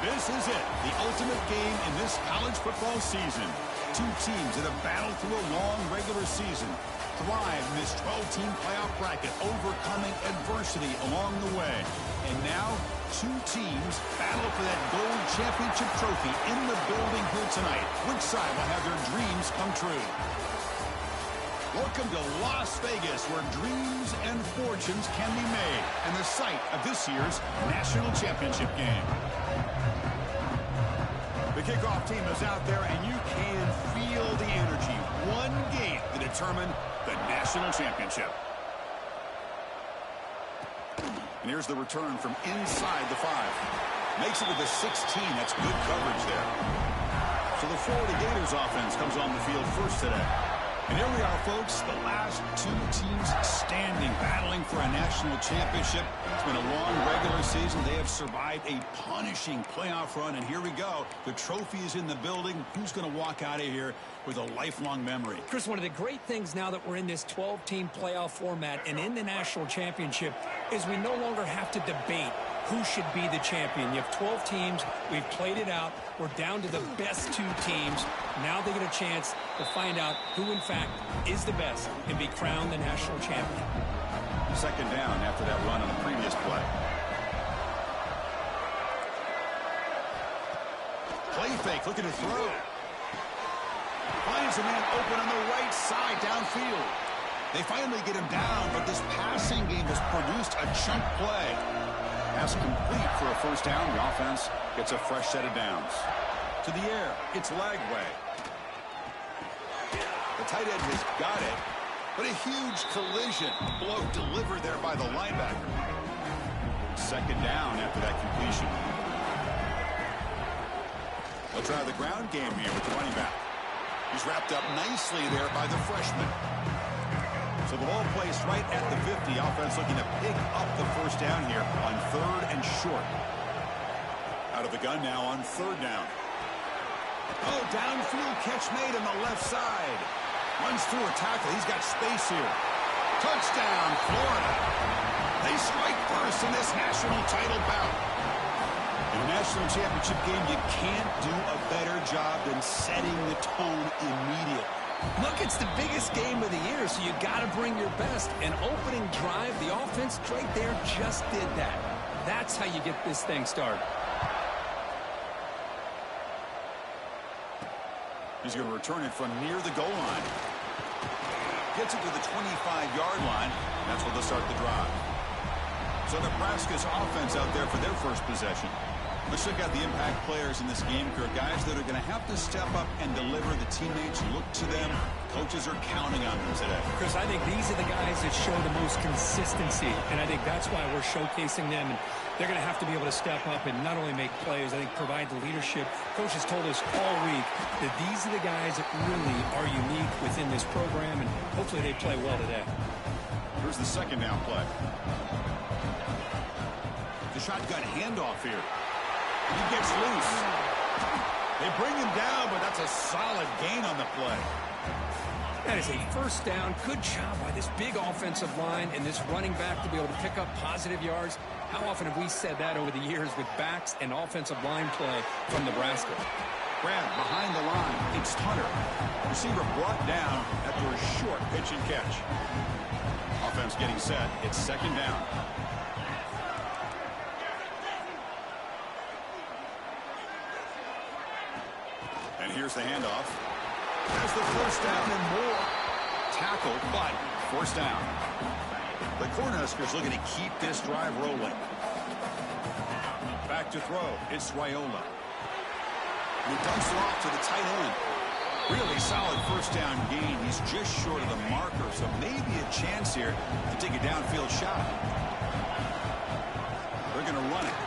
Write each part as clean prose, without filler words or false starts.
This is it, the ultimate game in this college football season. Two teams that have battled through a long regular season, thrive in this 12-team playoff bracket, overcoming adversity along the way. And now, two teams battle for that gold championship trophy in the building here tonight. Which side will have their dreams come true? Welcome to Las Vegas, where dreams and fortunes can be made, and the site of this year's national championship game. The kickoff team is out there, and you can feel the energy. One game to determine the national championship. And here's the return from inside the 5. Makes it to the 16. That's good coverage there. So the Florida Gators offense comes on the field first today. And here we are, folks, the last two teams standing, battling for a national championship. It's been a long regular season. They have survived a punishing playoff run, and here we go. The trophy is in the building. Who's going to walk out of here with a lifelong memory? Chris, one of the great things now that we're in this 12-team playoff format and in the national championship is we no longer have to debate who should be the champion. You have 12 teams. We've played it out. We're down to the best two teams. Now they get a chance to find out who, in fact, is the best and be crowned the national champion. Second down after that run on the previous play. Play fake, looking to throw. Finds a man open on the right side downfield. They finally get him down, but this passing game has produced a chunk play. Pass complete for a first down. The offense gets a fresh set of downs. To the air, it's Lagway. The tight end has got it, but a huge collision blow delivered there by the linebacker. Second down after that completion. They'll try the ground game here with the running back. He's wrapped up nicely there by the freshman. So the ball placed right at the 50. Offense looking to pick up the first down here on 3rd and short. Out of the gun now on 3rd down. Oh, downfield catch made on the left side. Runs through a tackle. He's got space here. Touchdown, Florida. They strike first in this national title bout. In a national championship game, you can't do a better job than setting the tone immediately. Look, it's the biggest game of the year, so you got to bring your best. An opening drive, the offense right there just did that. That's how you get this thing started. He's going to return it from near the goal line. Gets it to the 25-yard line. And that's where they'll start the drive. So Nebraska's offense out there for their first possession. Let's check out the impact players in this game, Kirk. Guys that are going to have to step up and deliver. The teammates look to them. Coaches are counting on them today. Chris, I think these are the guys that show the most consistency, and I think that's why we're showcasing them. And they're going to have to be able to step up and not only make plays, I think provide the leadership. Coach has told us all week that these are the guys that really are unique within this program, and hopefully they play well today. Here's the second down play. The shotgun handoff here. He gets loose. They bring him down, but that's a solid gain on the play. That is a first down. Good job by this big offensive line and this running back to be able to pick up positive yards. How often have we said that over the years with backs and offensive line play from Nebraska? Grab behind the line. It's Hunter. Receiver brought down after a short pitch and catch. Offense getting set. It's second down. And here's the handoff. Has the first down and more. Tackle, but first down. The Cornhuskers looking to keep this drive rolling. Back to throw. It's Raiola. He dumps it off to the tight end. Really solid first down gain. He's just short of the marker, so maybe a chance here to take a downfield shot. They're going to run it.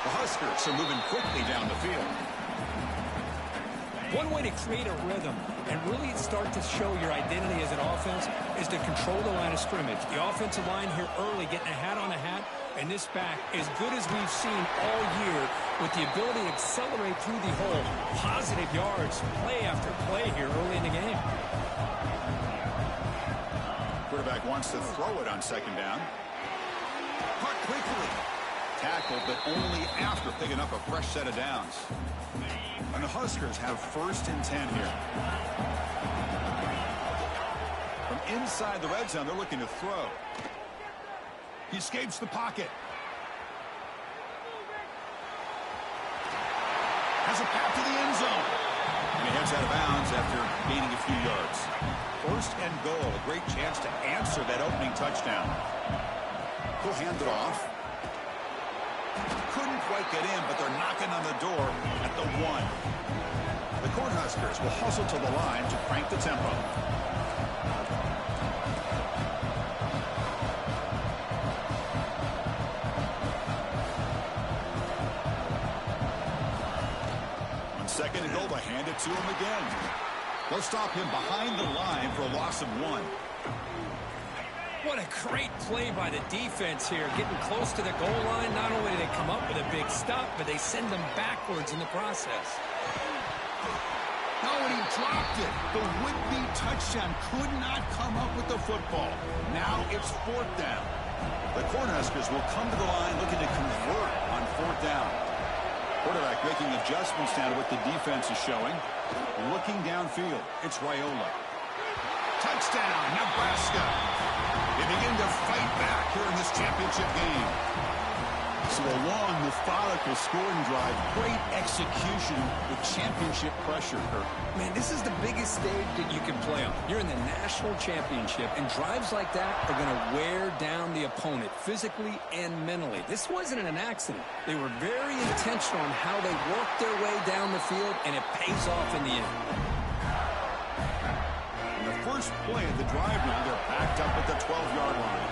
The Huskers are moving quickly down the field. One way to create a rhythm and really start to show your identity as an offense is to control the line of scrimmage. The offensive line here early getting a hat on a hat, and this back as good as we've seen all year with the ability to accelerate through the hole. Positive yards, play after play here early in the game. Quarterback wants to throw it on second down. Caught quickly. tackle, but only after picking up a fresh set of downs. And the Huskers have 1st and 10 here. From inside the red zone, they're looking to throw. He escapes the pocket. Has a path to the end zone. And he heads out of bounds after gaining a few yards. 1st and goal. A great chance to answer that opening touchdown. He'll hand it off. Couldn't quite get in, but they're knocking on the door at the 1. The Cornhuskers will hustle to the line to crank the tempo. On 2nd and goal, they hand it to him again. They'll stop him behind the line for a loss of 1. What a great play by the defense here. Getting close to the goal line, not only do they come up with a big stop, but they send them backwards in the process. Oh, and he dropped it. The would-be touchdown could not come up with the football. Now it's 4th down. The Cornhuskers will come to the line looking to convert on 4th down. Quarterback making adjustments now to what the defense is showing. Looking downfield, it's Raiola. Touchdown, Nebraska. They begin to fight back here in this championship game. So a long, methodical scoring drive. Great execution with championship pressure, Kirk. Man, this is the biggest stage that you can play on. You're in the national championship, and drives like that are going to wear down the opponent physically and mentally. This wasn't an accident. They were very intentional on how they worked their way down the field, and it pays off in the end. In the first play of the drive now, they're backed up at the 12-yard line.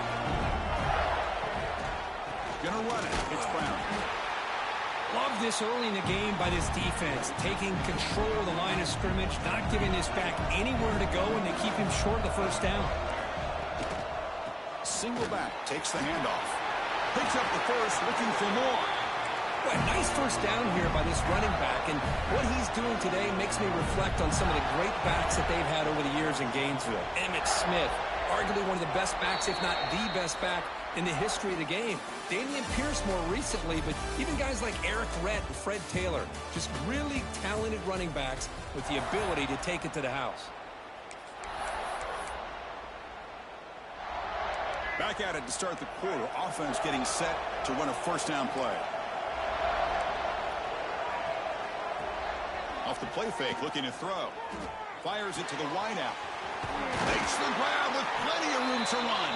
Gonna run it. It's Brown. Love this early in the game by this defense, taking control of the line of scrimmage, not giving this back anywhere to go, and they keep him short of the 1st down. Single back, takes the handoff. Picks up the 1st, looking for more. Well, nice 1st down here by this running back, and what he's doing today makes me reflect on some of the great backs that they've had over the years in Gainesville. Emmitt Smith, arguably one of the best backs, if not the best back in the history of the game. Damian Pierce more recently, but even guys like Eric Rett and Fred Taylor, just really talented running backs with the ability to take it to the house. Back at it to start the quarter. Offense getting set to run a 1st down play. Off the play fake, looking to throw. Fires it to the wideout. Makes the grab with plenty of room to run.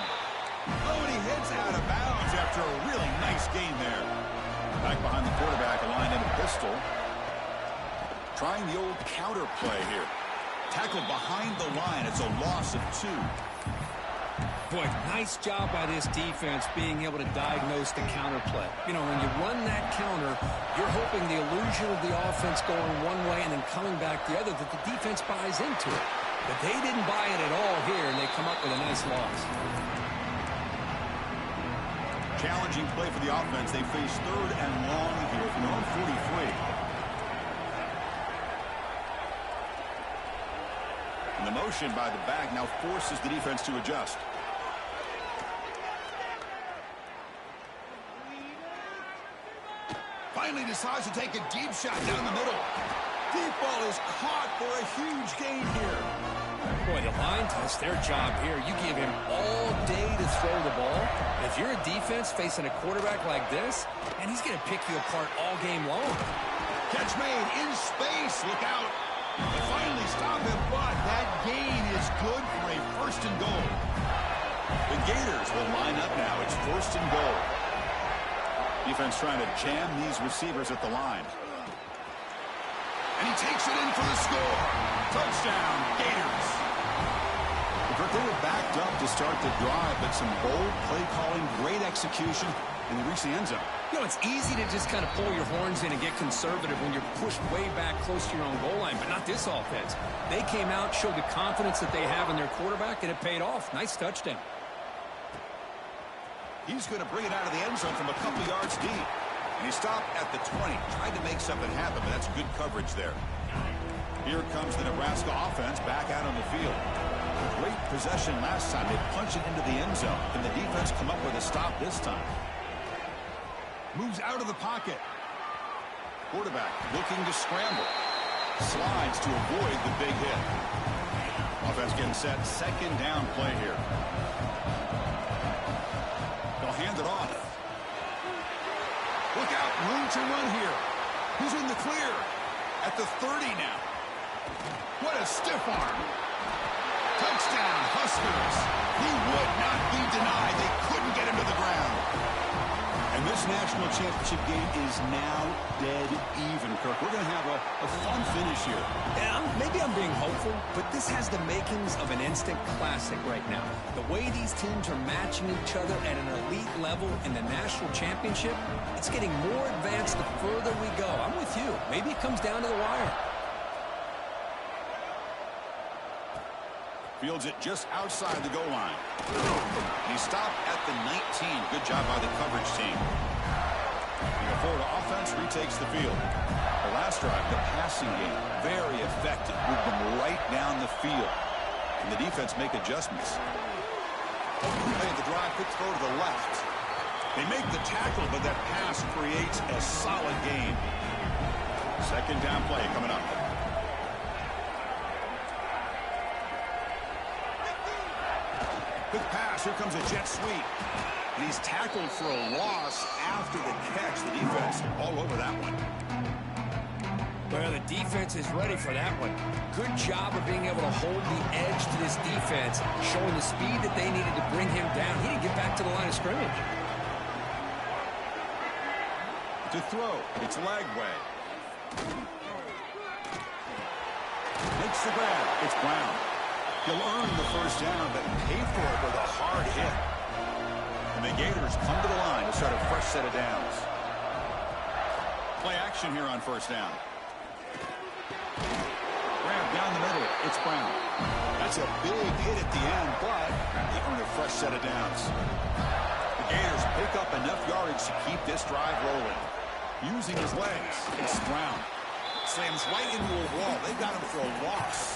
Oh, and he heads out of bounds after a really nice gain there. Back behind the quarterback, aligned in a pistol. Trying the old counter play here. Tackled behind the line. It's a loss of 2. Boy, nice job by this defense being able to diagnose the counter play. You know, when you run that counter, you're hoping the illusion of the offense going one way and then coming back the other, that the defense buys into it. But they didn't buy it at all here, and they come up with a nice loss. Challenging play for the offense. They face 3rd and long here from their own 43. And the motion by the back now forces the defense to adjust. Finally decides to take a deep shot down the middle. Deep ball is caught for a huge gain here. Boy, the line does their job here. You give him all day to throw the ball. If you're a defense facing a quarterback like this, and he's going to pick you apart all game long. Catch made in space. Look out. They finally stop him, but that gain is good for a 1st and goal. The Gators will line up now. It's 1st and goal. Defense trying to jam these receivers at the line. And he takes it in for the score. Touchdown, Gators. They were backed up to start the drive, but some bold play calling, great execution, and they reach the end zone. You know, it's easy to just kind of pull your horns in and get conservative when you're pushed way back close to your own goal line, but not this offense. They came out, showed the confidence that they have in their quarterback, and it paid off. Nice touchdown. He's going to bring it out of the end zone from a couple yards deep. And he stopped at the 20. Tried to make something happen, but that's good coverage there. Here comes the Nebraska offense back out on the field. Great possession last time. They punch it into the end zone. Can the defense come up with a stop this time? Moves out of the pocket. Quarterback looking to scramble. Slides to avoid the big hit. Offense getting set. Second down play here. They'll hand it off. Look out. Room to run here. Who's in the clear? At the 30 now. What a stiff arm. Touchdown, Huskers. He would not be denied. They couldn't get him to the ground. And this national championship game is now dead even, Kirk. We're going to have a fun finish here. Yeah, maybe I'm being hopeful, but this has the makings of an instant classic right now. The way these teams are matching each other at an elite level in the national championship, it's getting more advanced the further we go. I'm with you. Maybe it comes down to the wire. Fields it just outside the goal line. He stopped at the 19. Good job by the coverage team. The Florida offense retakes the field. The last drive, the passing game, very effective. Moved them right down the field. And the defense make adjustments. The drive could throw to the left. They make the tackle, but that pass creates a solid gain. Second down play coming up. Quick pass. Here comes a jet sweep. And he's tackled for a loss after the catch. The defense all over that one. Well, the defense is ready for that one. Good job of being able to hold the edge to this defense, showing the speed that they needed to bring him down. He didn't get back to the line of scrimmage. To throw. It's leg way. Makes the grab. It's Brown. He'll earn the first down, but pay for it with a hard hit. And the Gators come to the line to start a fresh set of downs. Play action here on first down. Grab down the middle. It's Brown. That's a big hit at the end, but they earn a fresh set of downs. The Gators pick up enough yardage to keep this drive rolling. Using his legs, it's Brown. Slams right into a wall. They got him for a loss.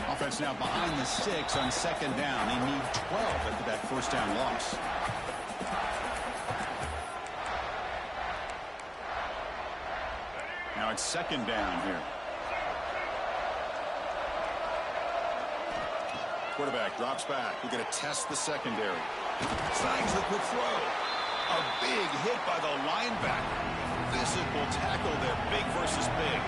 Offense now behind the 6 on second down. They need 12 after that first down loss. Now it's second down here. Quarterback drops back. We're going to test the secondary. Snags the quick throw. A big hit by the linebacker. Physical tackle there. Big versus big.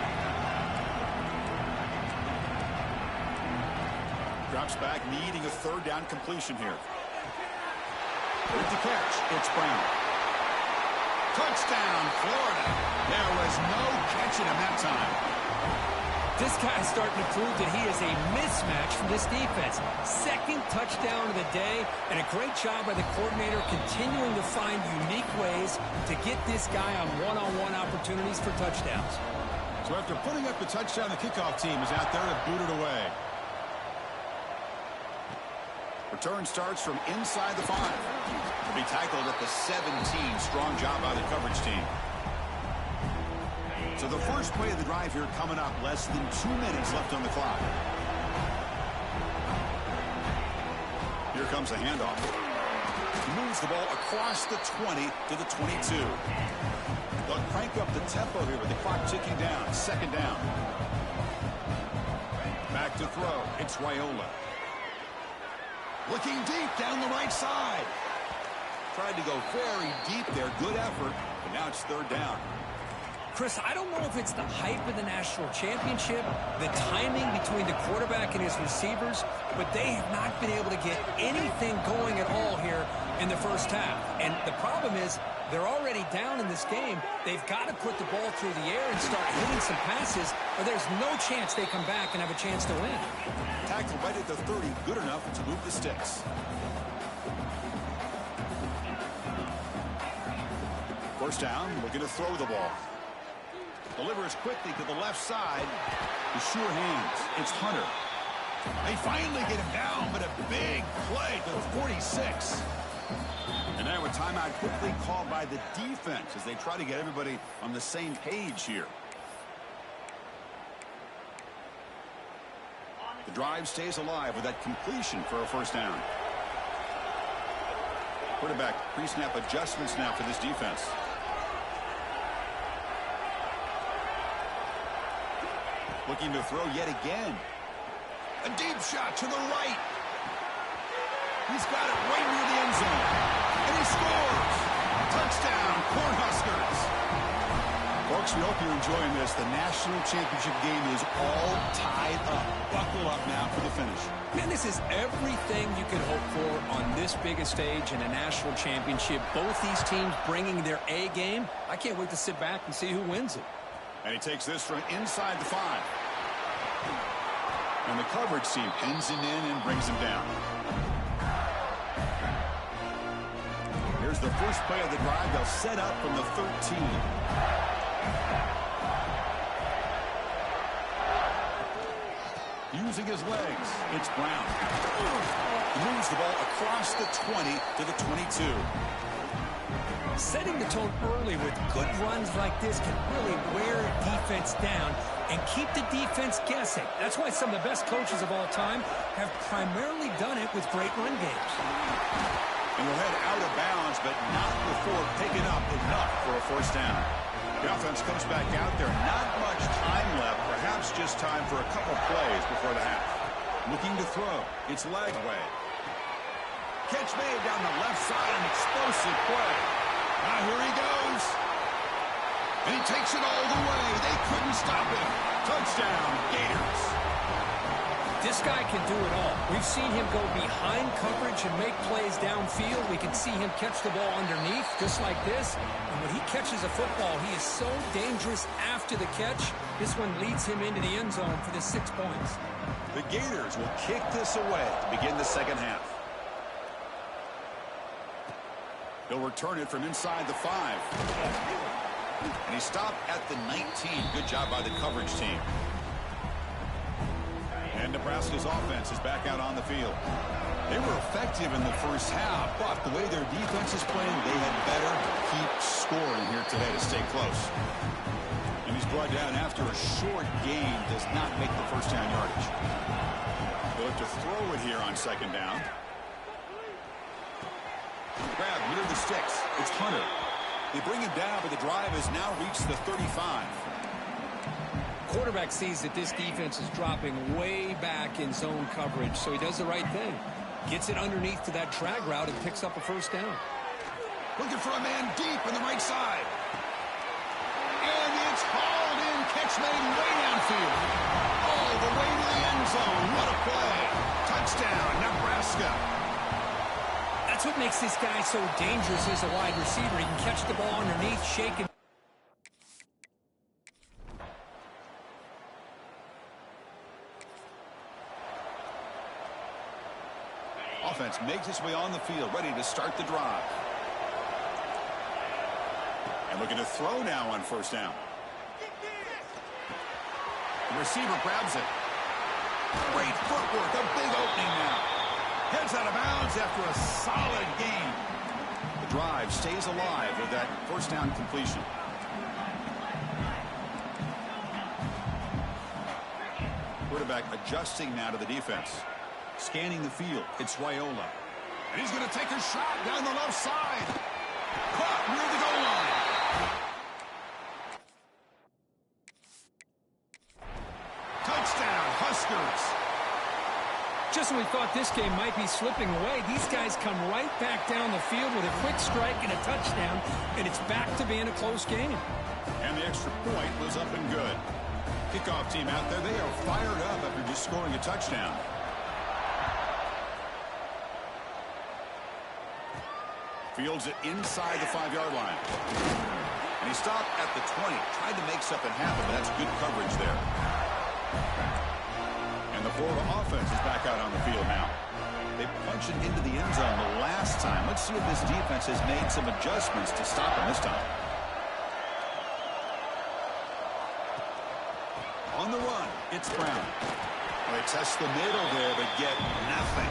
Drops back, needing a third down completion here. With the catch, it's Brown. Touchdown, Florida. There was no catching him that time. This guy is starting to prove that he is a mismatch for this defense. Second touchdown of the day, and a great job by the coordinator continuing to find unique ways to get this guy on one-on-one opportunities for touchdowns. So after putting up the touchdown, the kickoff team is out there to boot it away. Return starts from inside the 5. Will be tackled at the 17. Strong job by the coverage team. So the first play of the drive here coming up. Less than 2 minutes left on the clock. Here comes the handoff. Moves the ball across the 20 to the 22. They'll crank up the tempo here with the clock ticking down. Second down. Back to throw. It's Raiola. Looking deep down the right side. Tried to go very deep there. Good effort. But now it's third down. Chris, I don't know if it's the hype of the national championship, the timing between the quarterback and his receivers, but they have not been able to get anything going at all here in the first half. And the problem is they're already down in this game. They've got to put the ball through the air and start hitting some passes, or there's no chance they come back and have a chance to win. Tackle right at the 30, good enough to move the sticks. First down, looking to throw the ball. Delivers quickly to the left side. With sure hands, it's Hunter. They finally get him down, but a big play to the 46. And now a timeout quickly called by the defense as they try to get everybody on the same page here. The drive stays alive with that completion for a first down. Quarterback pre-snap adjustments now for this defense. Looking to throw yet again. A deep shot to the right. He's got it right near the end zone. And he scores. Touchdown, Cornhuskers. Folks, we hope you're enjoying this. The national championship game is all tied up. Buckle up now for the finish. Man, this is everything you could hope for on this biggest stage in a national championship. Both these teams bringing their A game. I can't wait to sit back and see who wins it. And he takes this from inside the 5. And the coverage team pins him in and brings him down. Here's the first play of the drive. They'll set up from the 13. Using his legs, it's Brown. He moves the ball across the 20 to the 22. Setting the tone early with good runs like this can really wear defense down and keep the defense guessing. That's why some of the best coaches of all time have primarily done it with great run games. And we'll head out of bounds, but not before picking up enough for a first down. The offense comes back out there. Not much time left. Perhaps just time for a couple plays before the half. Looking to throw. It's Lagway. Catch made down the left side. An explosive play. Now here he goes. And he takes it all the way. They couldn't stop him. Touchdown, Gators. This guy can do it all. We've seen him go behind coverage and make plays downfield. We can see him catch the ball underneath, just like this. And when he catches a football, he is so dangerous after the catch. This one leads him into the end zone for the 6 points. The Gators will kick this away to begin the second half. He'll return it from inside the 5. And he stopped at the 19. Good job by the coverage team. And Nebraska's offense is back out on the field. They were effective in the first half, but the way their defense is playing, they had better keep scoring here today to stay close. And he's brought down after a short gain, does not make the first down yardage. They'll have to throw it here on second down. Grab near the sticks. It's Hunter. They bring him down, but the drive has now reached the 35. Quarterback sees that this defense is dropping way back in zone coverage, so he does the right thing. Gets it underneath to that drag route and picks up a first down. Looking for a man deep in the right side. And it's hauled in. Catch made way downfield. All the way to the end zone. What a play. Touchdown, Nebraska. That's what makes this guy so dangerous as a wide receiver. He can catch the ball underneath, shake it. Offense makes its way on the field, ready to start the drive. And looking to throw now on first down. The receiver grabs it. Great footwork, a big opening now. Heads out of bounds after a solid game. The drive stays alive with that first down completion. Quarterback adjusting now to the defense. Scanning the field, it's Raiola. And he's going to take a shot down the left side. Caught near the goal line. Touchdown, Huskers. Just when we thought this game might be slipping away, these guys come right back down the field with a quick strike and a touchdown, and it's back to being a close game. And the extra point was up and good. Kickoff team out there, they are fired up after just scoring a touchdown. Fields it inside the 5-yard line. And he stopped at the 20. Tried to make something happen, but that's good coverage there. And the Florida offense is back out on the field now. They punched it into the end zone the last time. Let's see if this defense has made some adjustments to stop him this time. On the run, it's Brown. They test the middle there, but get nothing.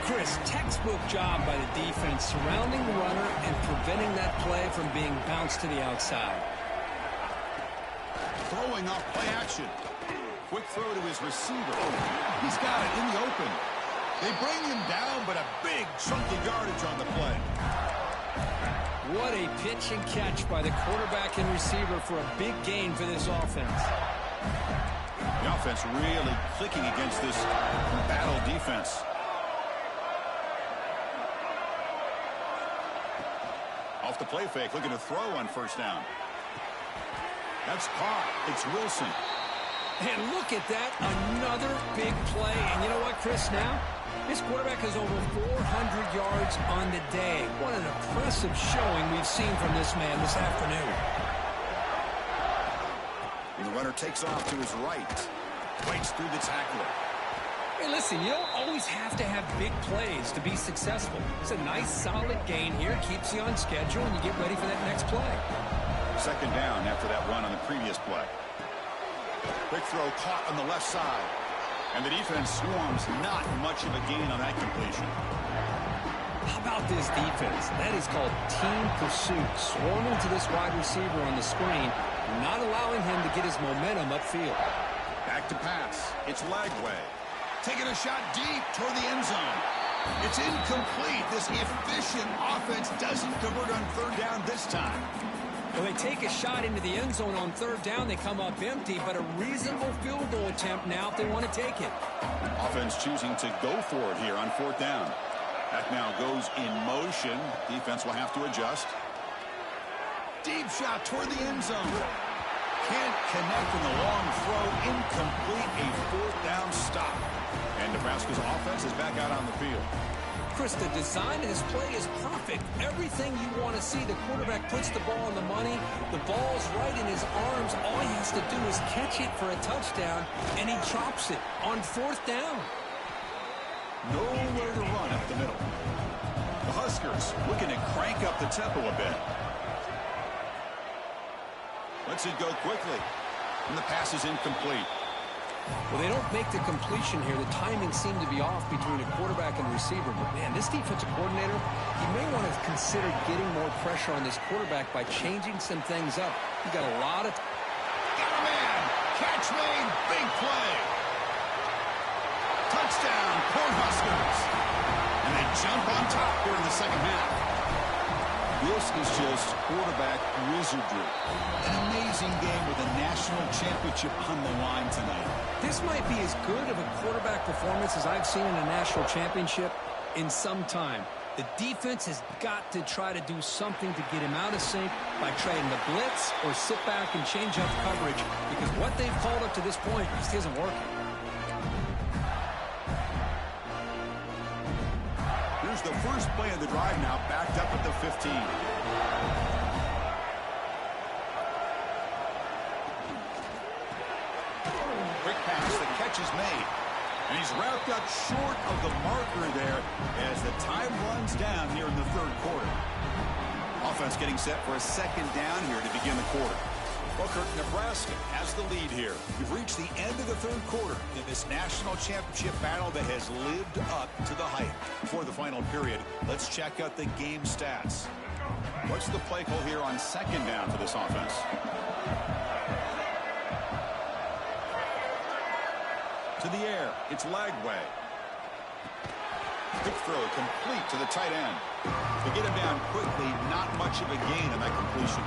Chris, textbook job by the defense surrounding the runner and preventing that play from being bounced to the outside. Throwing off play action. Quick throw to his receiver. He's got it in the open. They bring him down, but a big chunky yardage on the play. What a pitch and catch by the quarterback and receiver for a big gain for this offense. The offense really clicking against this battle defense. Off the play fake, looking to throw on first down. That's caught. It's Wilson. And look at that, another big play. And you know what, Chris, now? This quarterback has over 400 yards on the day. What an impressive showing we've seen from this man this afternoon. And the runner takes off to his right. Breaks through the tackler. Hey, listen, you don't always have to have big plays to be successful. It's a nice, solid gain here. Keeps you on schedule, and you get ready for that next play. Second down after that run on the previous play. Quick throw caught on the left side. And the defense swarms, not much of a gain on that completion. How about this defense? That is called team pursuit. Swarming to this wide receiver on the screen, not allowing him to get his momentum upfield. Back to pass. It's Lagway. Taking a shot deep toward the end zone. It's incomplete. This efficient offense doesn't convert on third down this time. Well, they take a shot into the end zone on third down. They come up empty, but a reasonable field goal attempt now if they want to take it. Offense choosing to go for it here on fourth down. That now goes in motion. Defense will have to adjust. Deep shot toward the end zone. Can't connect in the long throw. Incomplete. A fourth down stop. And Nebraska's offense is back out on the field. Chris, the design of this play is perfect. Everything you want to see. The quarterback puts the ball on the money. The ball's right in his arms. All he has to do is catch it for a touchdown, and he chops it on fourth down. Nowhere to run up the middle. The Huskers looking to crank up the tempo a bit. Lets it go quickly. And the pass is incomplete. Well, they don't make the completion here. The timing seemed to be off between a quarterback and receiver. But, man, this defensive coordinator, he may want to consider getting more pressure on this quarterback by changing some things up. He got a lot of... Got a man! Catch made! Big play! Touchdown, Cornhuskers! And they jump on top here in the second half. This is just quarterback wizardry. An amazing game with a national championship on the line tonight. This might be as good of a quarterback performance as I've seen in a national championship in some time. The defense has got to try to do something to get him out of sync by trying to blitz or sit back and change up coverage, because what they've called up to this point just isn't working. Here's the first play of the drive now, backed up at the 15. Quick pass, the catch is made. And he's wrapped up short of the marker there as the time runs down here in the third quarter. Offense getting set for a second down here to begin the quarter. Well, Kirk, Nebraska has the lead here. We've reached the end of the third quarter in this national championship battle that has lived up to the hype. Before the final period, let's check out the game stats. What's the play call here on second down for this offense? To the air, it's Lagway. Quick throw complete to the tight end. To get him down quickly, not much of a gain on that completion.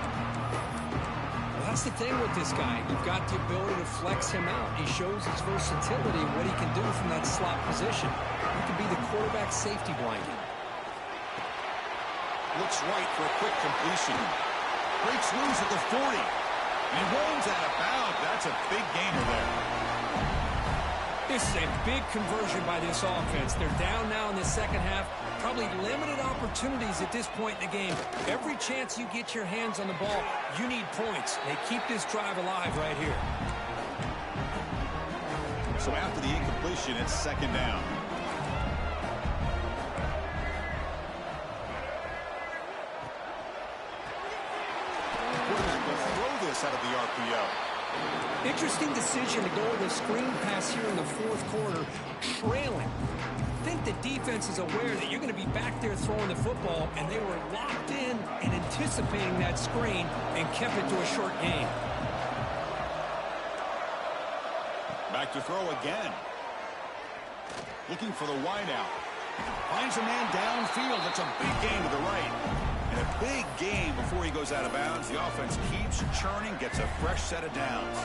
That's the thing with this guy. You've got the ability to flex him out. He shows his versatility and what he can do from that slot position. He could be the quarterback safety blanket. Looks right for a quick completion. Breaks loose at the 40. And he rolls out of bounds. That's a big gainer there. This is a big conversion by this offense. They're down now in the second half. Probably limited opportunities at this point in the game. Every chance you get your hands on the ball, you need points. They keep this drive alive right here. So after the incompletion, it's second down. Quarterback will throw this out of the RPO. Interesting decision to go with a screen pass here in the fourth quarter, trailing. I think the defense is aware that you're going to be back there throwing the football, and they were locked in and anticipating that screen and kept it to a short gain. Back to throw again. Looking for the wideout. Finds a man downfield. It's a big gain to the right. And a big gain before he goes out of bounds. The offense keeps churning, gets a fresh set of downs.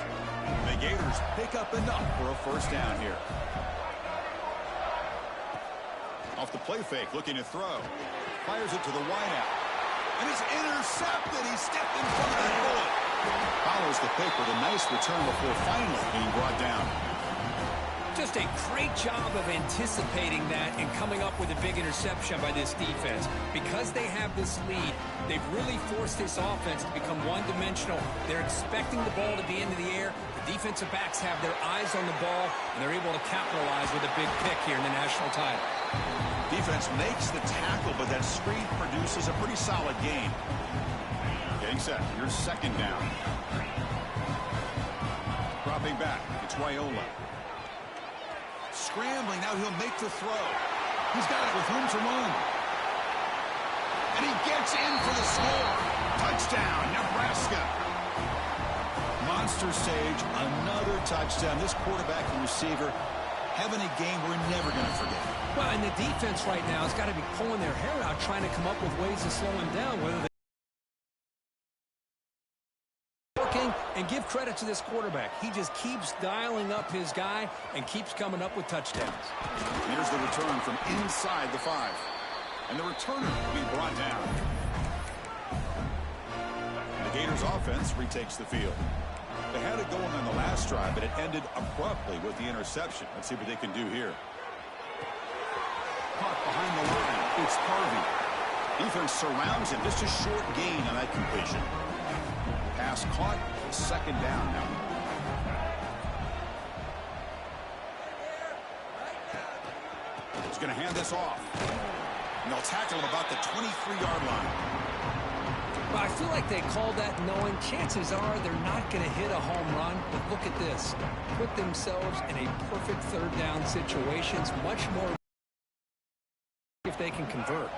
The Gators pick up enough for a first down here. Off the play fake, looking to throw. Fires it to the wideout. And it's intercepted. He stepped in front of that bullet. Follows the pick with a nice return before finally being brought down. Just a great job of anticipating that and coming up with a big interception by this defense. Because they have this lead, they've really forced this offense to become one-dimensional. They're expecting the ball to be into the air. The defensive backs have their eyes on the ball, and they're able to capitalize with a big pick here in the national title. Defense makes the tackle, but that screen produces a pretty solid gain. Getting set. Here's second down. Dropping back. It's Raiola. Scrambling. Now he'll make the throw. He's got it with room to run. And he gets in for the score. Touchdown, Nebraska. Monster stage. Another touchdown. This quarterback and receiver having a game we're never going to forget. Well, and the defense right now has got to be pulling their hair out, trying to come up with ways to slow him down, whether they working. And give credit to this quarterback. He just keeps dialing up his guy and keeps coming up with touchdowns. Here's the return from inside the 5. And the returner will be brought down. The Gators offense retakes the field. They had it going on the last drive, but it ended abruptly with the interception. Let's see what they can do here. Caught behind the line. It's Harvey. Defense surrounds him. Just a short gain on that completion. Pass caught. Second down now. He's going to hand this off. And they'll tackle him about the 23-yard line. Well, I feel like they called that knowing chances are they're not going to hit a home run. But look at this. Put themselves in a perfect third down situations. Much more if they can convert.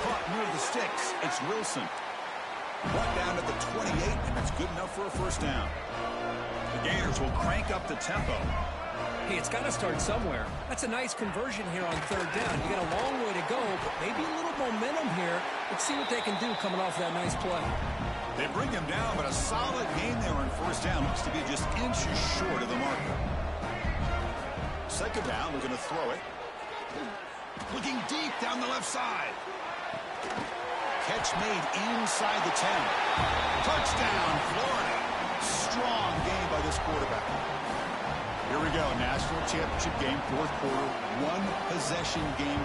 Caught near the sticks. It's Wilson. Brought down at the 28, and that's good enough for a first down. The Gators will crank up the tempo. Hey, it's got to start somewhere. That's a nice conversion here on third down. You got a long way to go, but maybe a little momentum here. Let's see what they can do coming off that nice play. They bring him down, but a solid gain there on first down. Looks to be just inches short of the marker. Second down, we're going to throw it. Looking deep down the left side. Catch made inside the 10. Touchdown, Florida. Strong game by this quarterback. Here we go, national championship game, fourth quarter, one-possession game.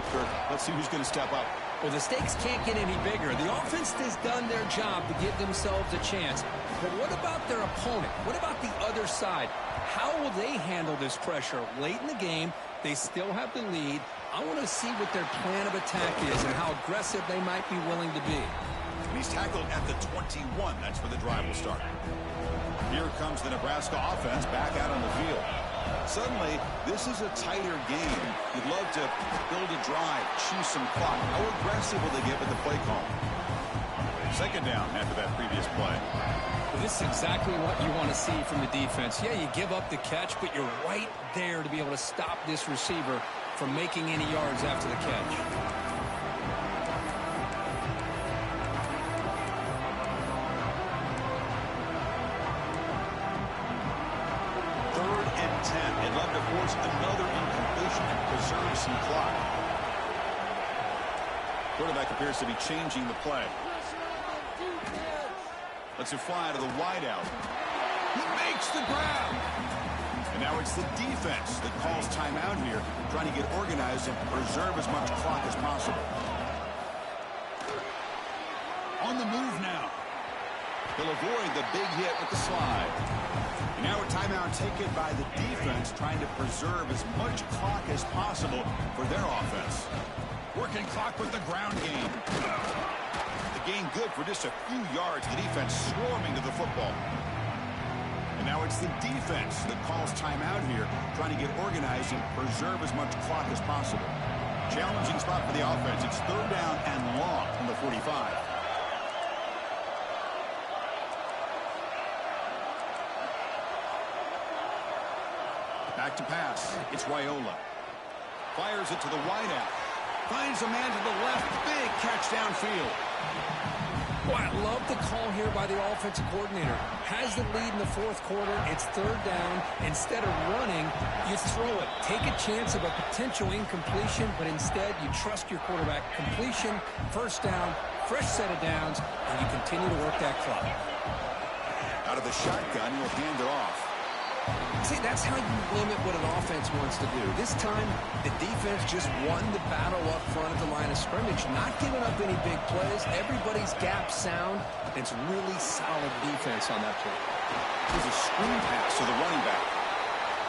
Let's see who's going to step up. Well, the stakes can't get any bigger. The offense has done their job to give themselves a chance. But what about their opponent? What about the other side? How will they handle this pressure? Late in the game, they still have the lead. I want to see what their plan of attack is and how aggressive they might be willing to be. And he's tackled at the 21. That's where the drive will start. Here comes the Nebraska offense back out on the field. Suddenly, this is a tighter game. You'd love to build a drive, choose some clock. How aggressive will they get with the play call? Second down after that previous play. Well, this is exactly what you want to see from the defense. Yeah, you give up the catch, but you're right there to be able to stop this receiver from making any yards after the catch. Third and 10. They'd love to force another incompletion and preserve some clock. Quarterback appears to be changing the play. Lets it fly to the wideout. He makes the grab. And now it's the defense that calls timeout here, trying to get organized and preserve as much clock as possible. On the move now. He'll avoid the big hit with the slide. And now a timeout taken by the defense, trying to preserve as much clock as possible for their offense. Working clock with the ground game. The gain good for just a few yards. The defense swarming to the football. And now it's the defense that calls timeout here, trying to get organized and preserve as much clock as possible. Challenging spot for the offense. It's third down and long from the 45. back to pass. It's Raiola. Fires it to the wideout. Finds a man to the left. Big catch downfield. Boy, I love the call here by the offensive coordinator. Has the lead in the fourth quarter. It's third down. Instead of running, you throw it. Take a chance of a potential incompletion, but instead you trust your quarterback. Completion, first down, fresh set of downs, and you continue to work that clock. Out of the shotgun, he'll hand it off. See, that's how you limit what an offense wants to do. This time, the defense just won the battle up front at the line of scrimmage, not giving up any big plays. Everybody's gap sound. It's really solid defense on that play. Here's a screen pass to the running back.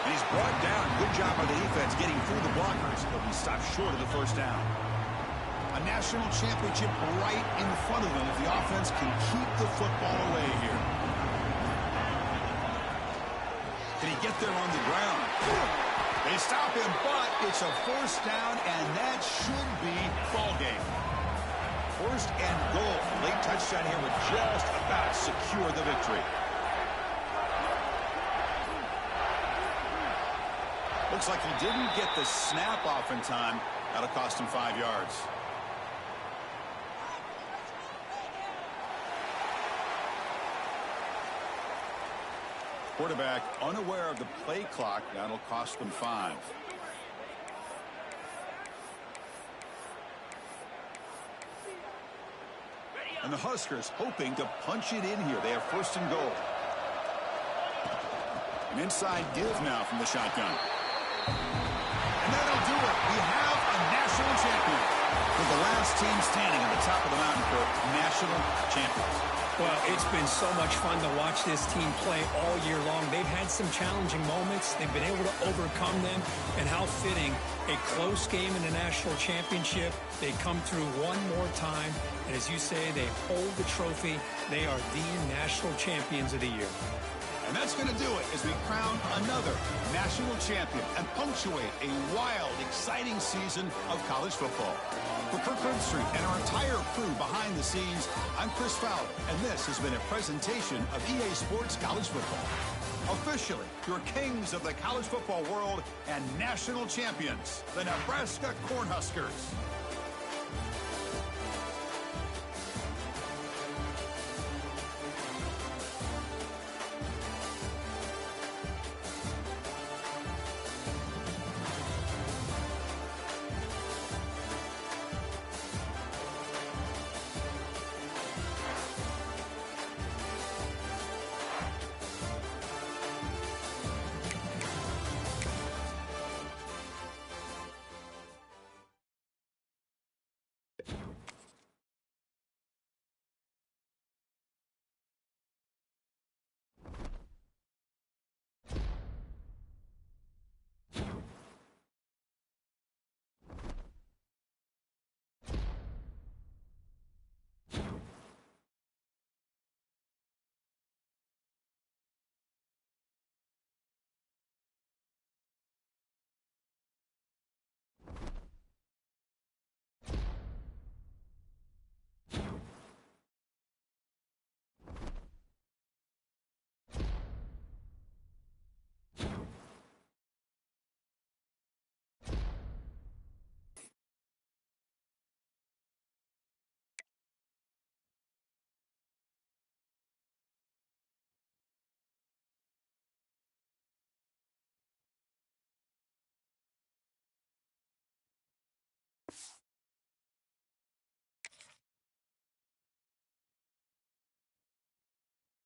And he's brought down. Good job by the defense getting through the blockers, but he stopped short of the first down. A national championship right in front of them if the offense can keep the football away here. Can he get there on the ground? They stop him, but it's a first down, and that should be ball game. First and goal. Late touchdown here would just about secure the victory. Looks like he didn't get the snap off in time. That'll cost him 5 yards. Quarterback unaware of the play clock. That'll cost them 5. And the Huskers hoping to punch it in here. They have first and goal. An inside give now from the shotgun. And that'll do it. We have a national champion. With the last team standing at the top of the mountain for national champions. Well, it's been so much fun to watch this team play all year long. They've had some challenging moments. They've been able to overcome them. And how fitting, a close game in the national championship. They come through one more time. And as you say, they hold the trophy. They are the national champions of the year. And that's going to do it as we crown another national champion and punctuate a wild, exciting season of college football. For Kirk Herbstreit and our entire crew behind the scenes, I'm Chris Fowler, and this has been a presentation of EA Sports College Football. Officially, your kings of the college football world and national champions, the Nebraska Cornhuskers.